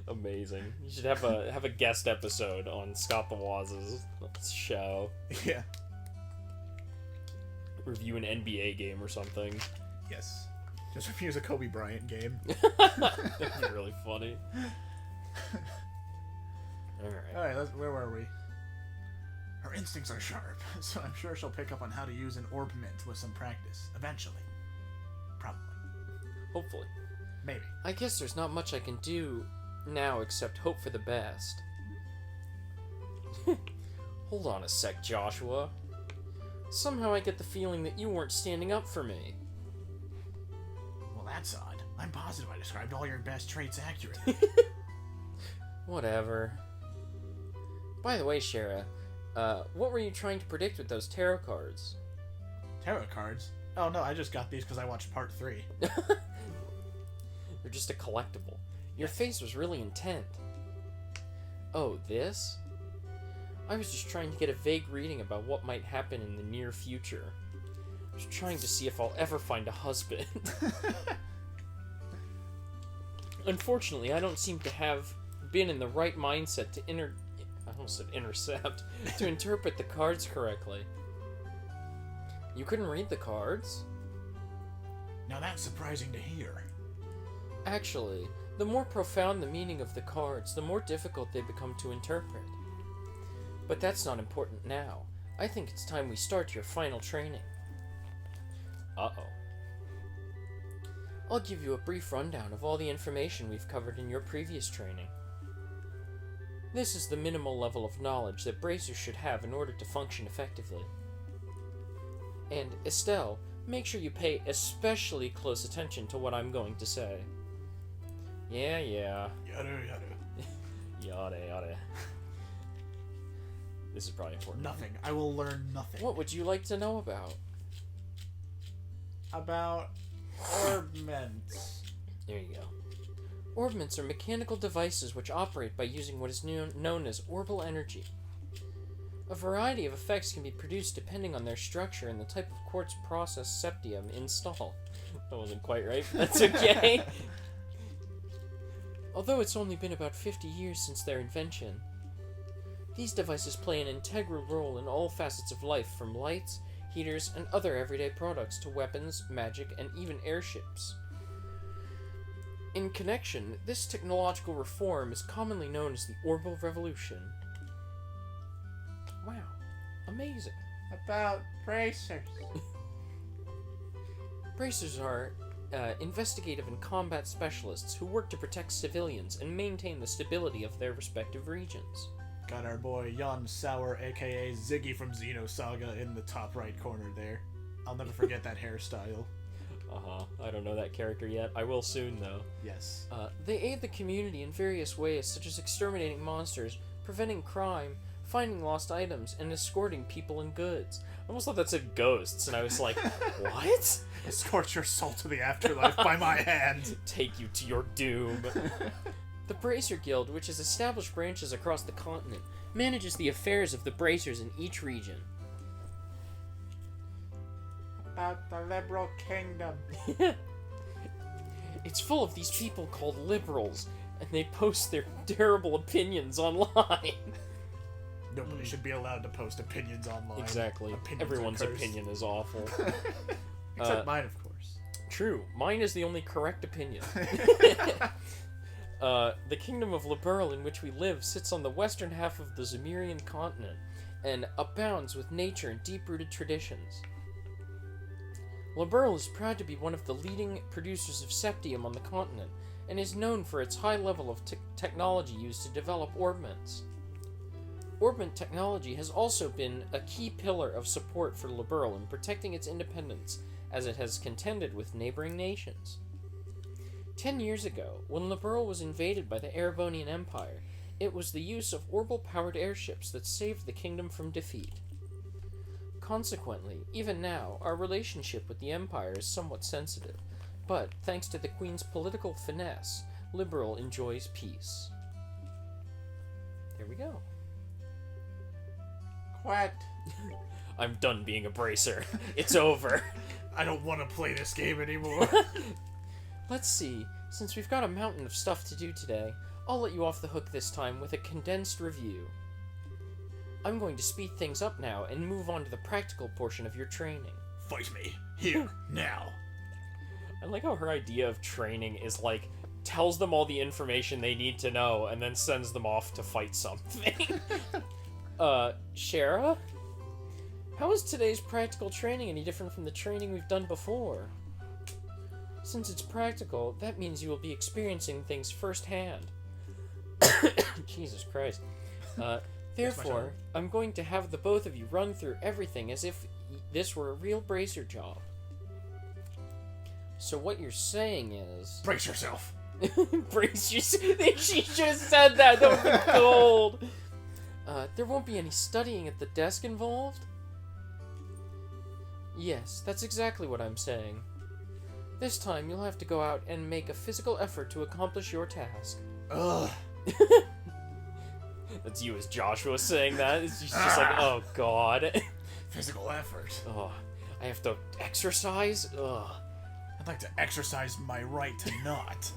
Amazing. You should have a guest episode on Scott the Waz's show. Yeah. Review an NBA game or something. Yes. Just reviews a Kobe Bryant game. That'd be really funny. Alright. Alright, where were we? Her instincts are sharp, so I'm sure she'll pick up on how to use an orb mint with some practice. Eventually. Probably. Hopefully. Maybe. I guess there's not much I can do now except hope for the best. Hold on a sec, Joshua. Somehow I get the feeling that you weren't standing up for me. Well, that's odd. I'm positive I described all your best traits accurately. Whatever. By the way, Shara, what were you trying to predict with those tarot cards? Tarot cards? Oh no, I just got these because I watched part 3. They're just a collectible. Your face was really intent. Oh, this? I was just trying to get a vague reading about what might happen in the near future. I was trying to see if I'll ever find a husband. Unfortunately, I don't seem to have been in the right mindset to I almost said intercept, to interpret the cards correctly. You couldn't read the cards? Now that's surprising to hear. Actually, the more profound the meaning of the cards, the more difficult they become to interpret. But that's not important now. I think it's time we start your final training. Uh-oh. I'll give you a brief rundown of all the information we've covered in your previous training. This is the minimal level of knowledge that bracers should have in order to function effectively. And, Estelle, make sure you pay especially close attention to what I'm going to say. Yeah. Yada Yada, yada. This is probably important. Nothing. I will learn nothing. What would you like to know about? About orb mints. There you go. Orbments are mechanical devices which operate by using what is known as orbal energy. A variety of effects can be produced depending on their structure and the type of quartz process septium installed. That wasn't quite right, but that's okay. Although it's only been about 50 years since their invention, these devices play an integral role in all facets of life, from lights, heaters, and other everyday products to weapons, magic, and even airships. In connection, this technological reform is commonly known as the Orbal Revolution. Wow, amazing. About bracers. Bracers are investigative and combat specialists who work to protect civilians and maintain the stability of their respective regions. Got our boy Jan Sauer, aka Ziggy from Xenosaga, in the top right corner there. I'll never forget that hairstyle. I don't know that character yet. I will soon, though. Yes. They aid the community in various ways, such as exterminating monsters, preventing crime, finding lost items, and escorting people and goods. I almost thought that said ghosts, and I was like, what? Escort your soul to the afterlife by my hand. Take you to your doom. The Bracer Guild, which has established branches across the continent, manages the affairs of the bracers in each region. About the liberal kingdom. It's full of these people called liberals, and they post their terrible opinions online. Nobody should be allowed to post opinions online. Exactly. Opinions Everyone's are cursed. opinion is awful. Except mine, of course. True. Mine is the only correct opinion. The kingdom of Liberl in which we live sits on the western half of the Zemirian continent and abounds with nature and deep-rooted traditions. Liberl is proud to be one of the leading producers of septium on the continent and is known for its high level of technology used to develop orbments. Orbment technology has also been a key pillar of support for Liberl in protecting its independence as it has contended with neighboring nations. 10 years ago, when Liberl was invaded by the Erebonian Empire, it was the use of orbal-powered airships that saved the kingdom from defeat. Consequently, even now, our relationship with the Empire is somewhat sensitive, but thanks to the Queen's political finesse, Liberl enjoys peace. There we go. What? I'm done being a bracer. It's over. I don't want to play this game anymore. Let's see. Since we've got a mountain of stuff to do today, I'll let you off the hook this time with a condensed review. I'm going to speed things up now and move on to the practical portion of your training. Fight me. Here. Now. I like how her idea of training is like, tells them all the information they need to know and then sends them off to fight something. Shara? How is today's practical training any different from the training we've done before? Since it's practical, that means you will be experiencing things firsthand. Jesus Christ. Therefore, I'm going to have the both of you run through everything as if this were a real bracer job. So what you're saying is... Brace yourself. Brace yourself. She should have said that. That would be gold. There won't be any studying at the desk involved? Yes, that's exactly what I'm saying. This time, you'll have to go out and make a physical effort to accomplish your task. Ugh. That's you as Joshua saying that. It's just like, oh god. Physical effort. Oh, I have to exercise? Ugh. I'd like to exercise my right to not.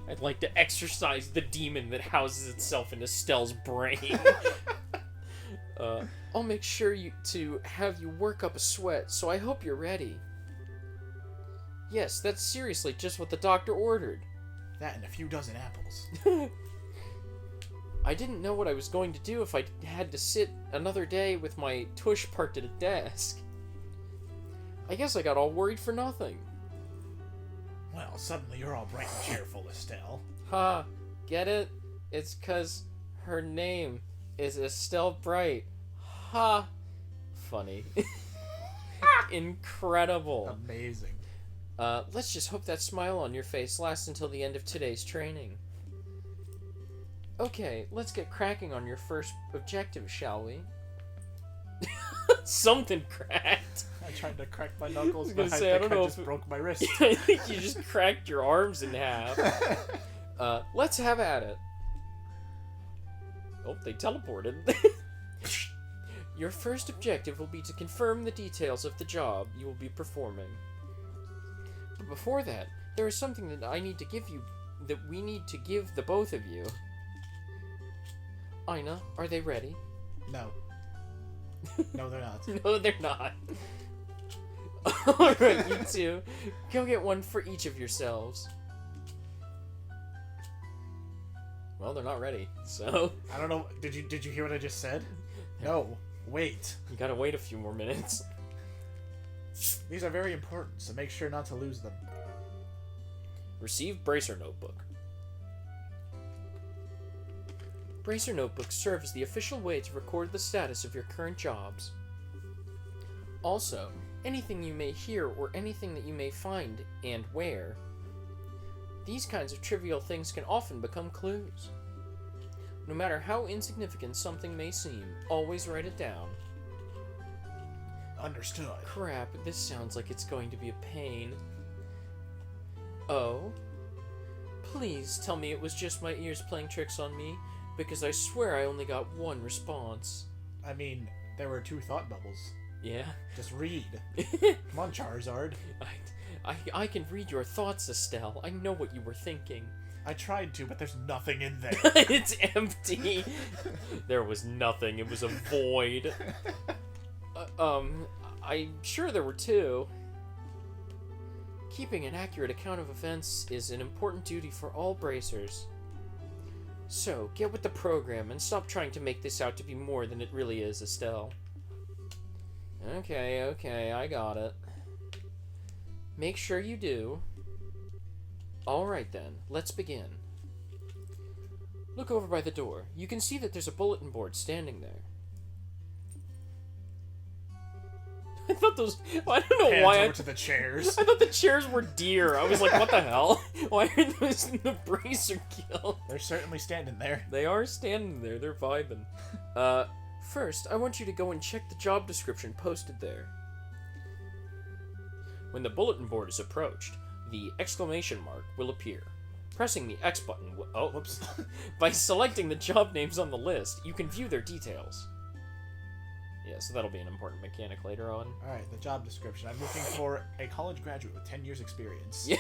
I'd like to exercise the demon that houses itself in Estelle's brain. I'll make sure to have you work up a sweat, so I hope you're ready. Yes, that's seriously just what the doctor ordered. That and a few dozen apples. I didn't know what I was going to do if I had to sit another day with my tush parked at a desk. I guess I got all worried for nothing. Well, suddenly you're all bright and cheerful, Estelle. Ha, get it? It's 'cause her name is Estelle Bright. Ha! Funny. Incredible. Amazing. Let's just hope that smile on your face lasts until the end of today's training. Okay, let's get cracking on your first objective, shall we? Something cracked. I tried to crack my knuckles, I but was gonna say, I don't know just broke my wrist. I think you just cracked your arms in half. Let's have at it. Oh, they teleported. Your first objective will be to confirm the details of the job you will be performing. But before that, there is something that I need to give you, that we need to give the both of you. Ina, are they ready? No. No, they're not. No, they're not. Alright, you two. Go get one for each of yourselves. Well, they're not ready, so... I don't know. Did you hear what I just said? No. Wait. You gotta wait a few more minutes. These are very important, so make sure not to lose them. Receive Bracer Notebook. Bracer Notebook serves as the official way to record the status of your current jobs. Also, anything you may hear or anything that you may find and where. These kinds of trivial things can often become clues. No matter how insignificant something may seem, always write it down. Understood. Crap, this sounds like it's going to be a pain. Oh? Please tell me it was just my ears playing tricks on me, because I swear I only got one response. I mean, there were 2 thought bubbles. Yeah? Just read. Come on, Charizard. I can read your thoughts, Estelle. I know what you were thinking. I tried to, but there's nothing in there. It's empty. There was nothing. It was a void. I'm sure there were 2. Keeping an accurate account of events is an important duty for all bracers. So, get with the program and stop trying to make this out to be more than it really is, Estelle. Okay, I got it. Make sure you do. Alright then, let's begin. Look over by the door. You can see that there's a bulletin board standing there. I thought those... I don't know Hands why over to the chairs. I thought the chairs were deer. I was like, what the hell? Why are those in the Bracer Guild? They're certainly standing there. They are standing there. They're vibing. First, I want you to go and check the job description posted there. When the bulletin board is approached, the exclamation mark will appear. Pressing the X button will... Oh, whoops. By selecting the job names on the list, you can view their details. Yeah, so that'll be an important mechanic later on. Alright, the job description. I'm looking for a college graduate with 10 years experience. Yeah.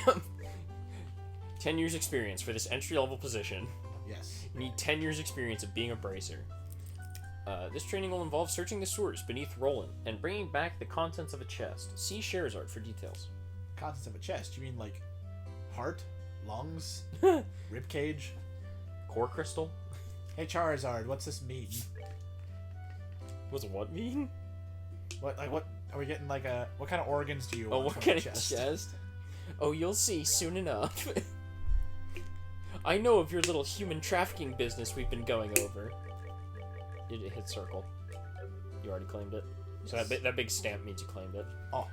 10 years experience for this entry-level position. Yes. You need 10 years experience of being a bracer. This training will involve searching the sewers beneath Roland and bringing back the contents of a chest. See Scheherazade for details. Contents of a chest? You mean like heart? Lungs? Rib cage? Core crystal? Hey Charizard, what's this mean? What's what mean? What are we getting like a what kind of organs do you Oh, want what from kind the of chest? chest? Oh, you'll see soon enough. I know of your little human trafficking business we've been going over. It hit circle. You already claimed it. So Yes. that big stamp means you claimed it. Oh.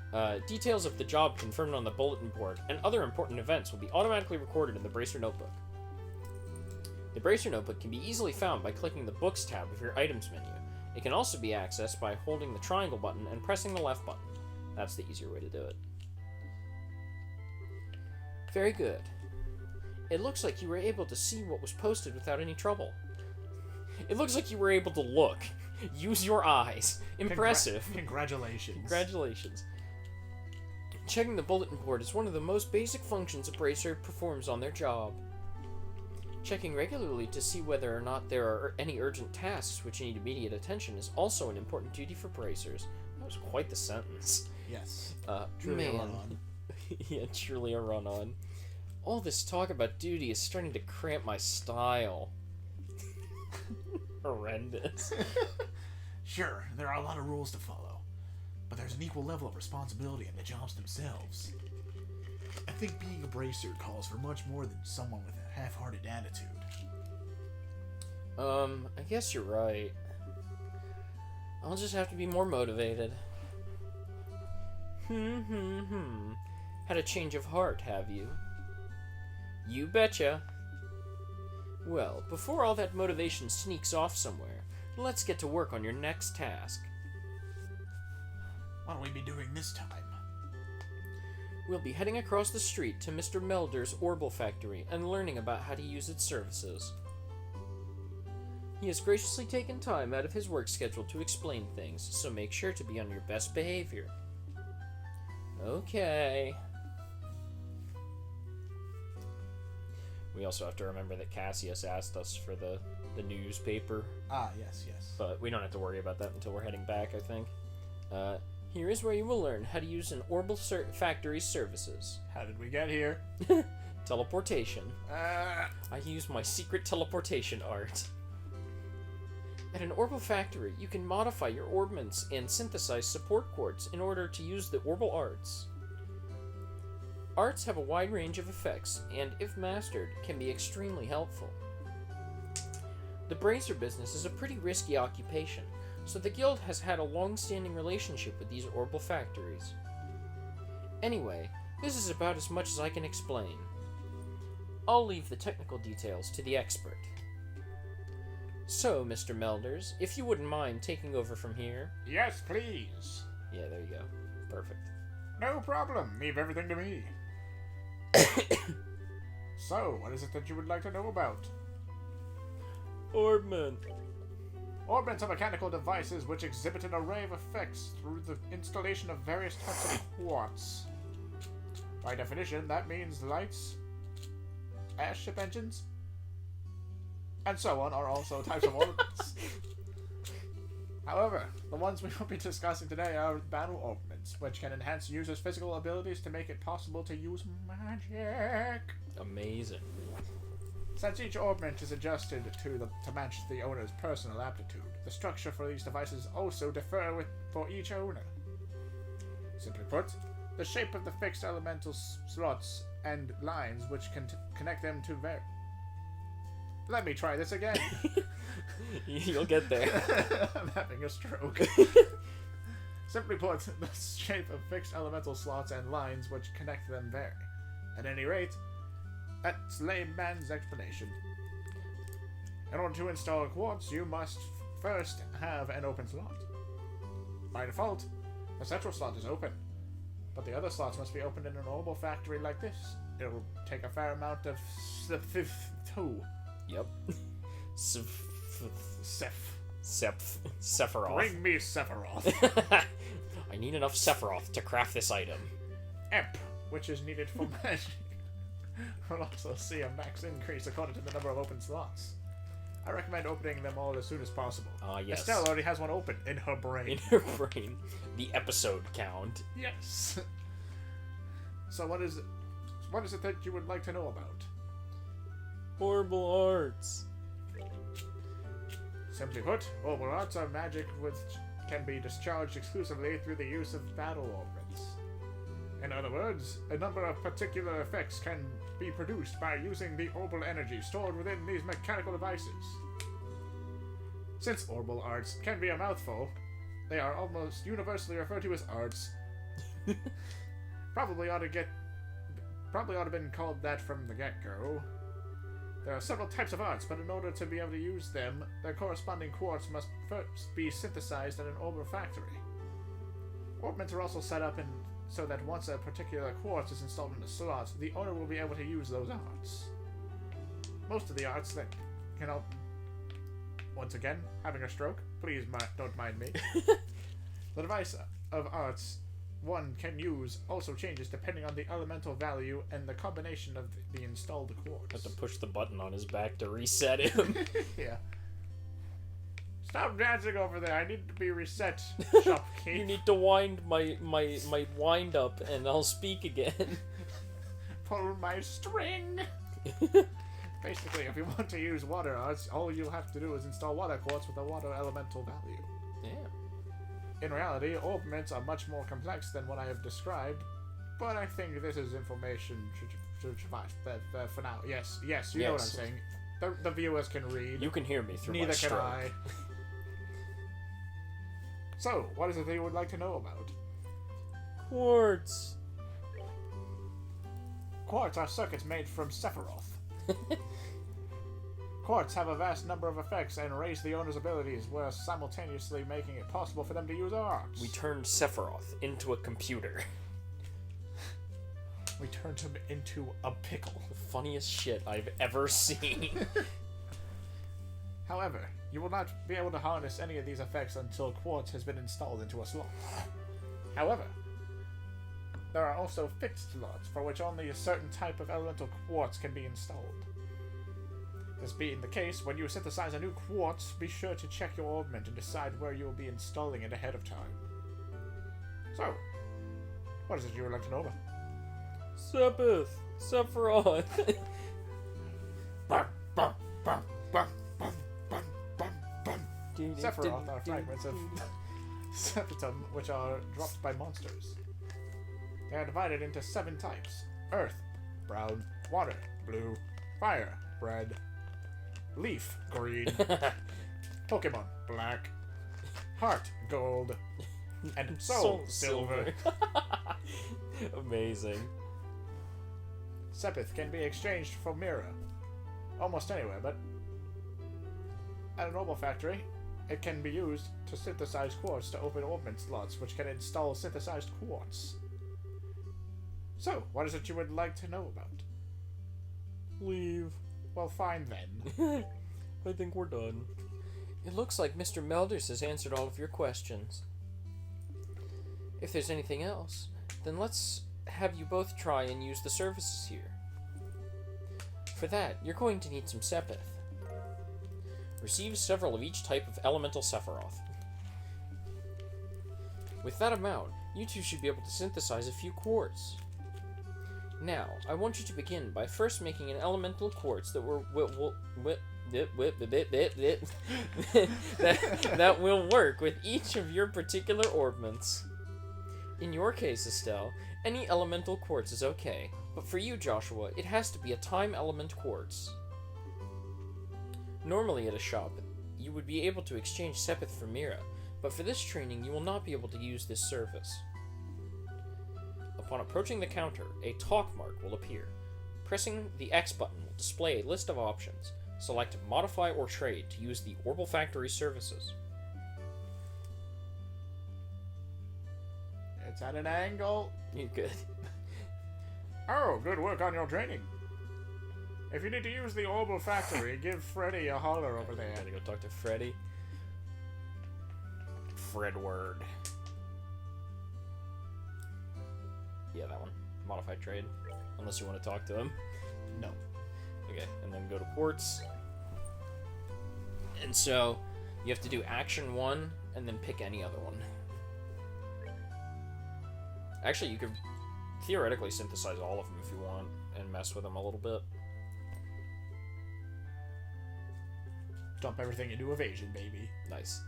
Details of the job confirmed on the bulletin board and other important events will be automatically recorded in the Bracer Notebook. The Bracer Notebook can be easily found by clicking the Books tab of your items menu. It can also be accessed by holding the triangle button and pressing the left button. That's the easier way to do it. Very good. It looks like you were able to see what was posted without any trouble. It looks like you were able to look. Use your eyes. Impressive. Congratulations. Congratulations. Checking the bulletin board is one of the most basic functions a bracer performs on their job. Checking regularly to see whether or not there are any urgent tasks which need immediate attention is also an important duty for bracers. That was quite the sentence. Yes. Truly a man. run-on. Yeah, truly a run-on. All this talk about duty is starting to cramp my style. Horrendous. Sure, there are a lot of rules to follow, but there's an equal level of responsibility in the jobs themselves. I think being a bracer calls for much more than someone with a half-hearted attitude. I guess you're right. I'll just have to be more motivated. Had a change of heart, have you? You betcha. Well, before all that motivation sneaks off somewhere, let's get to work on your next task. What'll we be doing this time? We'll be heading across the street to Mr. Melder's Orbital Factory and learning about how to use its services. He has graciously taken time out of his work schedule to explain things, so make sure to be on your best behavior. Okay. We also have to remember that Cassius asked us for the newspaper, Ah, yes. but we don't have to worry about that until we're heading back, I think. Here is where you will learn how to use an Orbital Factory's services. How did we get here? Teleportation. I use my secret teleportation art. At an Orbital Factory, you can modify your orbments and synthesize support cords in order to use the Orbital arts. Arts have a wide range of effects, and if mastered, can be extremely helpful. The bracer business is a pretty risky occupation, so the guild has had a long-standing relationship with these Orbital factories. Anyway, this is about as much as I can explain. I'll leave the technical details to the expert. So, Mr. Melders, if you wouldn't mind taking over from here. Yes, please. Yeah, there you go. Perfect. No problem. Leave everything to me. So, what is it that you would like to know about? Orbment. Orbments are mechanical devices which exhibit an array of effects through the installation of various types of quartz. By definition, that means lights, airship engines, and so on are also types of orbments. However, the ones we will be discussing today are battle orbments, which can enhance users' physical abilities to make it possible to use magic. Amazing. Since each orbment is adjusted to match the owner's personal aptitude, the structure for these devices also differ for each owner. Simply put, the shape of the fixed elemental slots and lines which can connect them to Let me try this again. You'll get there. I'm having a stroke. Simply put, the shape of fixed elemental slots and lines which connect them vary. At any rate, that's layman's explanation. In order to install quartz, you must first have an open slot. By default, the central slot is open, but the other slots must be opened in an orbital factory like this. It'll take a fair amount of Yep. Sif. Sephiroth. Bring me Sephiroth. I need enough Sephiroth to craft this item. Ep, which is needed for magic. We'll also see a max increase according to the number of open slots. I recommend opening them all as soon as possible. Yes. Estelle already has one open in her brain. In her brain. The episode count. Yes. So what is it that you would like to know about? Horrible arts. Simply put, orbital arts are magic which can be discharged exclusively through the use of battle orbits. In other words, a number of particular effects can be produced by using the orbital energy stored within these mechanical devices. Since orbital arts can be a mouthful, they are almost universally referred to as arts. Probably ought to been called that from the get-go. There are several types of arts, but in order to be able to use them, their corresponding quartz must first be synthesized at an orbital factory. Orbments are also set up so that once a particular quartz is installed in a slot, the owner will be able to use those arts. Most of the arts that can help... Once again, having a stroke. Please don't mind me. The device of arts one can use also changes depending on the elemental value and the combination of the installed quartz. Have to push the button on his back to reset him. Yeah. Stop dancing over there. I need to be reset, shopkeep. You need to wind my wind up and I'll speak again. Pull my string. Basically, if you want to use water arts, all you'll have to do is install water quartz with a water elemental value. Yeah. In reality, orbments are much more complex than what I have described, but I think this is information should suffice for now. Yes, you know what I'm saying. The viewers can read. You can hear me through Neither my stroke. can I. So, what is it that you would like to know about? Quartz. Quartz are circuits made from Sephiroth. Quartz have a vast number of effects and raise the owner's abilities, while simultaneously making it possible for them to use arts. We turned Sephiroth into a computer. We turned him into a pickle. The funniest shit I've ever seen. However, you will not be able to harness any of these effects until quartz has been installed into a slot. However, there are also fixed slots for which only a certain type of elemental quartz can be installed. This being the case, when you synthesize a new quartz, be sure to check your augment and decide where you will be installing it ahead of time. So, what is it you would like to know about? Sephiroth. Sephiroth are fragments of septum which are dropped by monsters. They are divided into 7 types: earth, brown; water, blue; fire, red; leaf, green; Pokemon, black; heart, gold; and soul, silver. Amazing. Sepith can be exchanged for mirror almost anywhere, but at a normal factory, it can be used to synthesize quartz to open augment slots, which can install synthesized quartz. So, what is it you would like to know about? Leave. Well, fine then. I think we're done. It looks like Mr. Melders has answered all of your questions. If there's anything else, then let's have you both try and use the services here. For that, you're going to need some Sepith. Receive several of each type of elemental Sephiroth. With that amount, you two should be able to synthesize a few quartz. Now, I want you to begin by first making an elemental quartz that that will work with each of your particular orbments. In your case, Estelle, any elemental quartz is okay, but for you, Joshua, it has to be a time element quartz. Normally at a shop, you would be able to exchange Sepith for Mira, but for this training you will not be able to use this service. Upon approaching the counter, a talk mark will appear. Pressing the X button will display a list of options. Select Modify or Trade to use the Orbital Factory services. It's at an angle. You good? Oh, good work on your training. If you need to use the Orbital Factory, give Freddy a holler over there. Gotta go talk to Freddy. Fredward. Yeah, that one. Modify trade. Unless you want to talk to him. No. Okay, and then go to ports. And so, you have to do action 1, and then pick any other one. Actually, you could theoretically synthesize all of them if you want, and mess with them a little bit. Dump everything into evasion, baby. Nice.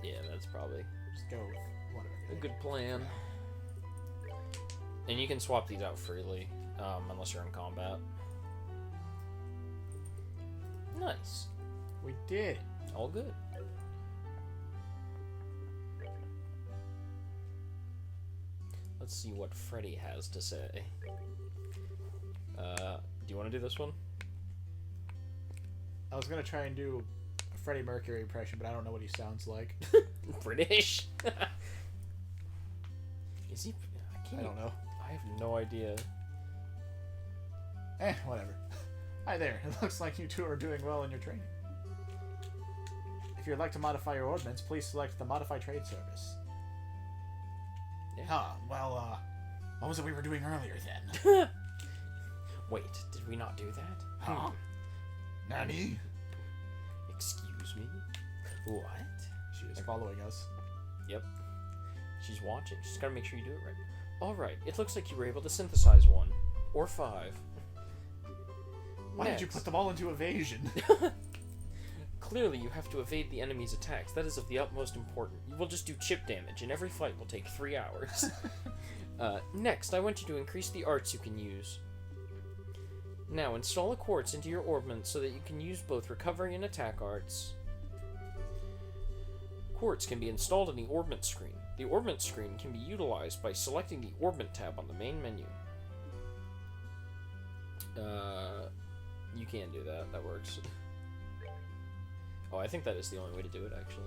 Yeah, that's probably Just go with whatever. a good plan. And you can swap these out freely, unless you're in combat. Nice. We did. All good. Let's see what Freddy has to say. Do you want to do this one? I was gonna try and do a Freddie Mercury impression, but I don't know what he sounds like. British? Is he? I don't know. I have no idea. Whatever. Hi there. It looks like you two are doing well in your training. If you'd like to modify your ordnance, please select the Modify Trade service. Yeah. Well, what was it we were doing earlier then? Wait, did we not do that? Huh? Nani? Excuse me? What? She is following us. Yep. She's watching. She's gotta make sure you do it right. Alright, it looks like you were able to synthesize 1. Or 5. Why did you put them all into evasion? Clearly, you have to evade the enemy's attacks. That is of the utmost importance. You will just do chip damage, and every fight will take 3 hours. Next, I want you to increase the arts you can use. Now, install a quartz into your orbment so that you can use both recovery and attack arts. Quartz can be installed in the orbment screen. The orbment screen can be utilized by selecting the orbment tab on the main menu. You can do that. That works. Oh, I think that is the only way to do it, actually.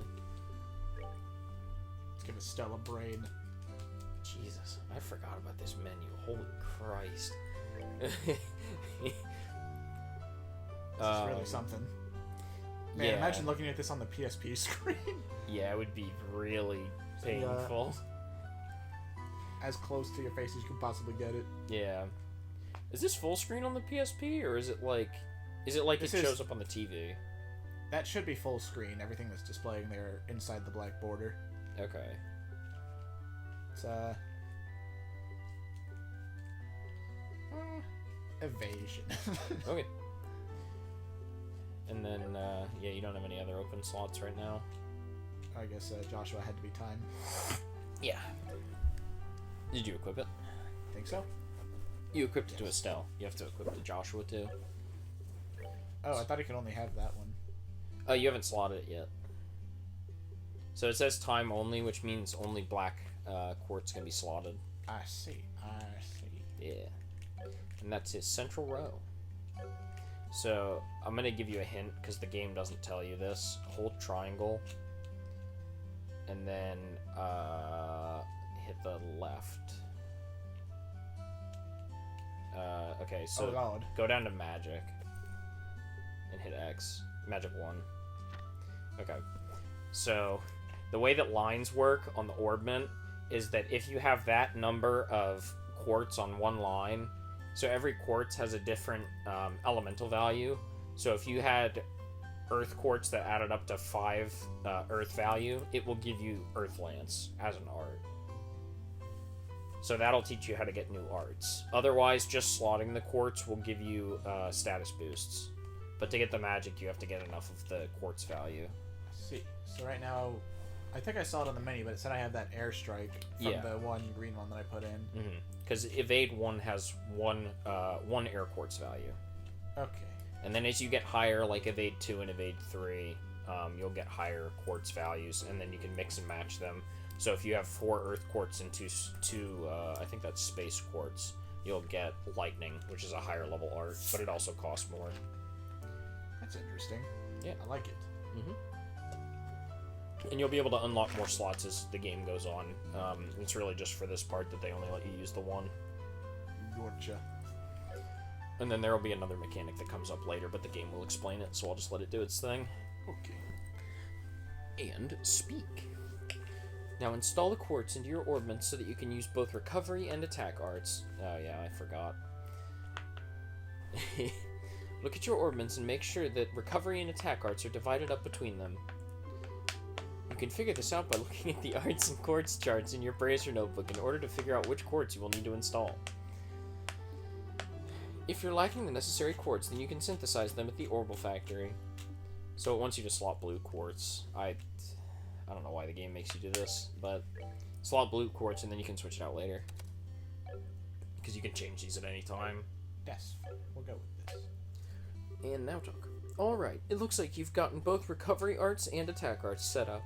Let's give Estelle a brain. Jesus, I forgot about this menu. Holy Christ. This is really something. Man, yeah. imagine looking at this on the PSP screen. Yeah, it would be really painful. As close to your face as you can possibly get it. Yeah. Is this full screen on the PSP, or is it like it shows up on the TV? That should be full screen, everything that's displaying there inside the black border. Okay. It's, evasion. Okay. And then, yeah, you don't have any other open slots right now? I guess, Joshua had to be time. Yeah. Did you equip it? Think so? You equipped it to Estelle. You have to equip it to Joshua, too. Oh, I thought he could only have that one. Oh, you haven't slotted it yet. So it says time only, which means only black quartz can be slotted. I see. Yeah. And that's his central row. So, I'm going to give you a hint, because the game doesn't tell you this. Hold triangle. And then, hit the left. Okay, so God. Go down to magic. And hit X. Magic 1. Okay. So, the way that lines work on the orbment is that if you have that number of quartz on one line, so every quartz has a different elemental value. So if you had earth quartz that added up to 5 earth value, it will give you earth lance as an art. So that'll teach you how to get new arts. Otherwise, just slotting the quartz will give you status boosts. But to get the magic, you have to get enough of the quartz value. I see. So right now, I think I saw it on the menu, but it said I have that airstrike from the one green one that I put in. Because Evade 1 has one air quartz value. Okay. And then as you get higher, like Evade 2 and Evade 3, you'll get higher quartz values, and then you can mix and match them. So if you have 4 earth quartz and two I think that's space quartz, you'll get lightning, which is a higher level art, but it also costs more. That's interesting. Yeah. I like it. And you'll be able to unlock more slots as the game goes on. It's really just for this part that they only let you use the one. Gotcha. And then there will be another mechanic that comes up later, but the game will explain it, so I'll just let it do its thing. Okay. And speak. Now install the quartz into your orbments so that you can use both recovery and attack arts. Oh yeah, I forgot. Look at your orbments and make sure that recovery and attack arts are divided up between them. You can figure this out by looking at the arts and quartz charts in your Bracer notebook in order to figure out which quartz you will need to install. If you're lacking the necessary quartz, then you can synthesize them at the Orbital Factory. So it wants you to slot blue quartz. I don't know why the game makes you do this, but slot blue quartz and then you can switch it out later. Because you can change these at any time. Yes, we'll go with this. And now talk. Alright, it looks like you've gotten both recovery arts and attack arts set up.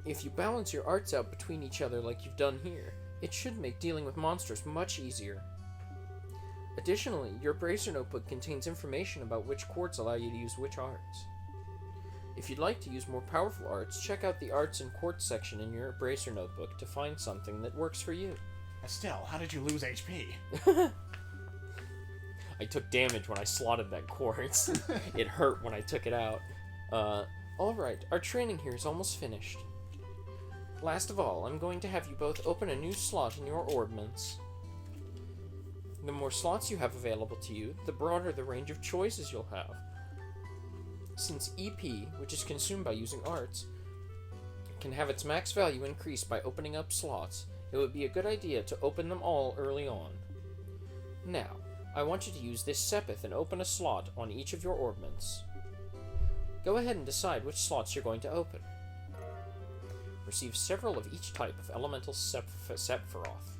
If you balance your arts out between each other like you've done here, it should make dealing with monsters much easier. Additionally, your Bracer notebook contains information about which quartz allow you to use which arts. If you'd like to use more powerful arts, check out the arts and quartz section in your Bracer notebook to find something that works for you. Estelle, how did you lose HP? I took damage when I slotted that quartz. It hurt when I took it out. Alright, our training here is almost finished. Last of all, I'm going to have you both open a new slot in your orbments. The more slots you have available to you, the broader the range of choices you'll have. Since EP, which is consumed by using arts, can have its max value increased by opening up slots, it would be a good idea to open them all early on. Now, I want you to use this Sepith and open a slot on each of your orbments. Go ahead and decide which slots you're going to open. Receive several of each type of elemental Sephiroth.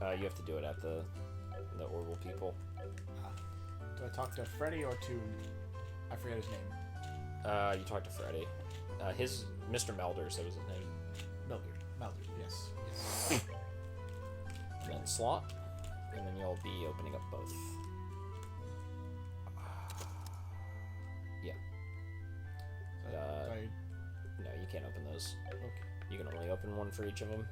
You have to do it at the Orbital people. Do I talk to Freddy or to... I forget his name. You talk to Freddy. His Mr. Melders, that was his name. Melder, yes. And then slot, and then you'll be opening up both. Yeah. No, you can't open those. Okay. You can only open one for each of them.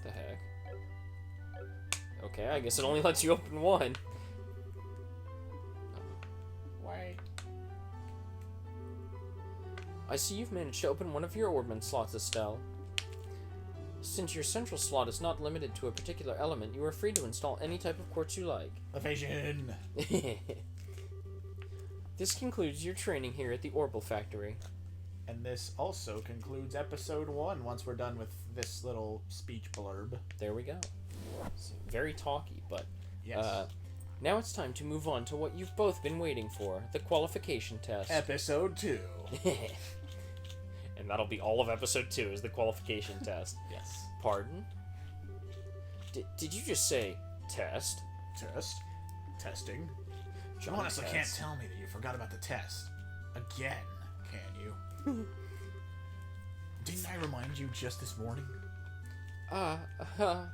The heck? Okay, I guess it only lets you open one. Why? I see you've managed to open one of your orbment slots, Estelle. Since your central slot is not limited to a particular element, you are free to install any type of quartz you like. Evasion! This concludes your training here at the Orbital Factory. And this also concludes episode 1 once we're done with this little speech blurb. There we go. It's very talky, but... Yes. Now it's time to move on to what you've both been waiting for, the qualification test. Episode 2. And that'll be all of episode 2 is the qualification test. Yes. Pardon? Did you just say test? Test? Testing? You John honestly Test. can't tell me that you forgot about the test. Again, can you? Didn't I remind you just this morning? Brainlet.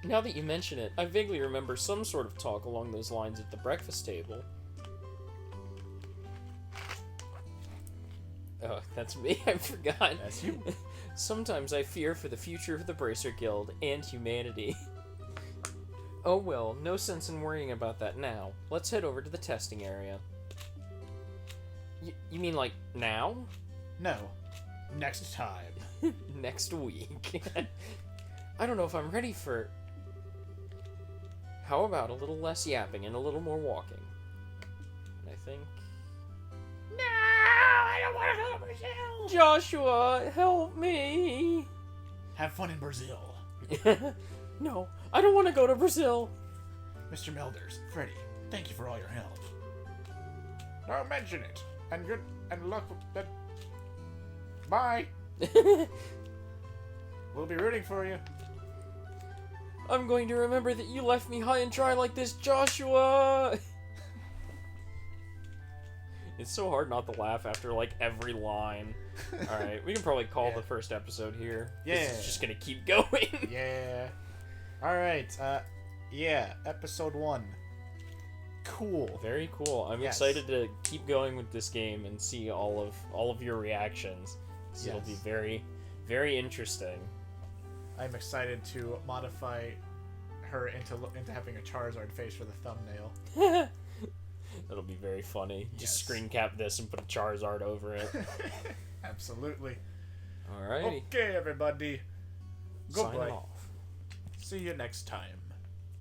Now that you mention it, I vaguely remember some sort of talk along those lines at the breakfast table. Oh, that's me. I forgot. That's you. Sometimes I fear for the future of the Bracer Guild and humanity. Oh well, no sense in worrying about that now. Let's head over to the testing area. You mean like now? No. Next time. Next week. I don't know if I'm ready for... How about a little less yapping and a little more walking? And I think... No! I don't want to go to Brazil! Joshua, help me! Have fun in Brazil. No, I don't want to go to Brazil. Mr. Melders, Freddy, thank you for all your help. Don't mention it. And good and luck with that. Bye. We'll be rooting for you. I'm going to remember that you left me high and dry like this, Joshua! It's so hard not to laugh after, like, every line. Alright, we can probably call the first episode here. Yeah. This is just gonna keep going. Yeah. Alright, yeah, episode 1. cool. Very cool. I'm Yes. excited to keep going with this game and see all of your reactions. So it'll be Yes. very, very interesting. I'm excited to modify her into having a Charizard face for the thumbnail. That'll be very funny. Just Yes. screen cap this and put a Charizard over it. Absolutely. Alrighty. Okay, everybody. Signing Goodbye. off. See you next time.